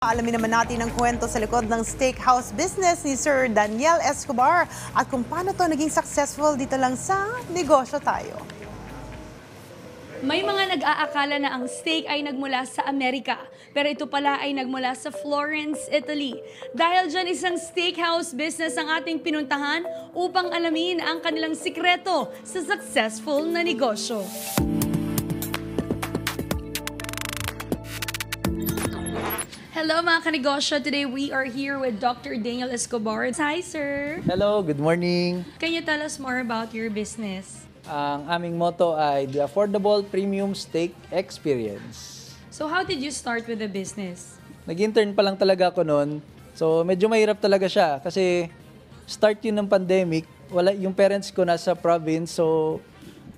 Alamin naman natin ang kwento sa likod ng steakhouse business ni Sir Daniel Escobar at kung paano to naging successful dito lang sa Negosyo Tayo. May mga nag-aakala na ang steak ay nagmula sa Amerika, pero ito pala ay nagmula sa Florence, Italy. Dahil dyan isang steakhouse business ang ating pinuntahan upang alamin ang kanilang sikreto sa successful na negosyo. Hello mga kanegosyo. Today we are here with Dr. Daniel Escobar. Hi sir! Hello, good morning. Can you tell us more about your business? Ang aming motto ay The Affordable Premium Steak Experience. So how did you start with the business? Nag-intern pa lang talaga ako noon. So medyo mahirap talaga siya kasi start yun ng pandemic. Wala, yung parents ko nasa province, so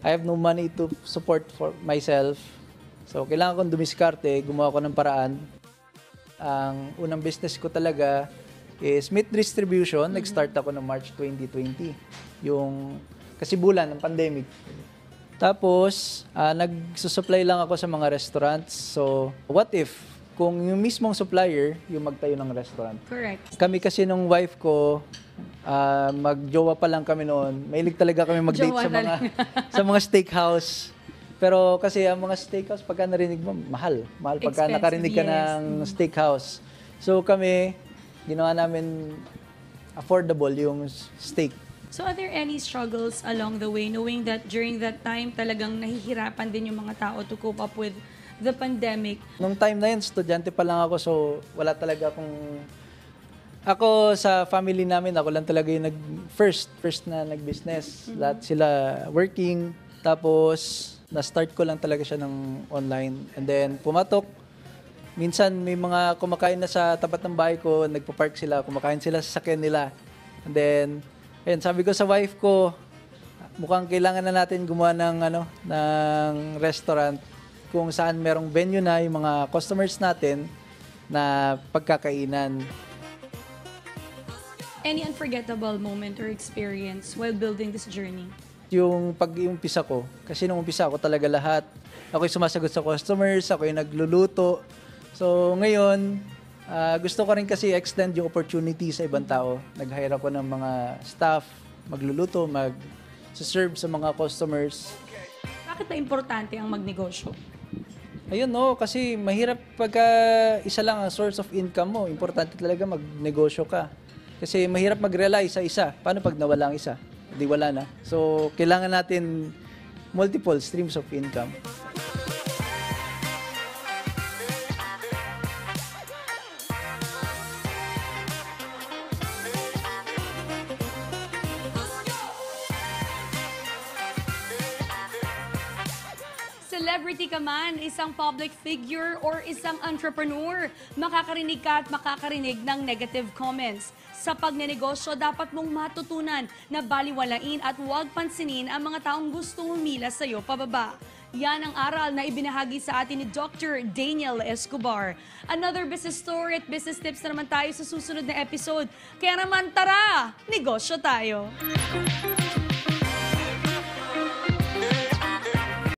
I have no money to support for myself. So kailangan kong dumiskarte, gumawa ko ng paraan. Ang unang business ko talaga is meat distribution. Nag-start ako ng March 2020. Yung kasi bulan ng pandemic. Tapos, nagsusupply lang ako sa mga restaurants. So, what if kung yung mismong supplier yung magtayo ng restaurant? Correct. Kami kasi nung wife ko, magjowa pa lang kami noon. Mahilig talaga kami mag-date sa mga steakhouse. Pero kasi ang mga steakhouse, pagka narinig mo, mahal. Mahal pagka Expensive, nakarinig ka ng steakhouse. So kami, ginawa namin affordable yung steak. So are there any struggles along the way, knowing that during that time talagang nahihirapan din yung mga tao to cope up with the pandemic? Nung time na yun, estudyante pa lang ako, so wala talaga akong... Ako sa family namin, ako lang talaga yung first na nag-business. Lahat sila working. Tapos, na-start ko lang talaga siya ng online. And then, pumatok. Minsan, may mga kumakain na sa tapat ng bahay ko, nagpa-park sila, kumakain sila sa sakyan nila. And then, ayun, sabi ko sa wife ko, mukhang kailangan na natin gumawa ng restaurant kung saan merong venue na yung mga customers natin na pagkakainan. Any unforgettable moment or experience while building this journey? Yung pag-iumpisa ko, kasi nung umpisa ako talaga lahat. Ako yung sumasagot sa customers, ako yung nagluluto. So ngayon, gusto ko rin kasi extend yung opportunity sa ibang tao. Nag-hire ako ng mga staff, magluluto, mag-serve sa mga customers. Bakit ba importante ang magnegosyo? Ayun no, kasi mahirap pagka isa lang ang source of income mo. Importante talaga magnegosyo ka. Kasi mahirap mag-rely sa isa. Paano pag nawala ang isa? Di wala na. So, kailangan natin multiple streams of income. Celebrity ka man, isang public figure, or isang entrepreneur, makakarinig ka at makakarinig ng negative comments. Sa pagnenegosyo, dapat mong matutunan na baliwalain at huwag pansinin ang mga taong gustong humila sa iyo pababa. Yan ang aral na ibinahagi sa atin ni Dr. Daniel Escobar. Another business story at business tips na naman tayo sa susunod na episode. Kaya naman tara, negosyo tayo!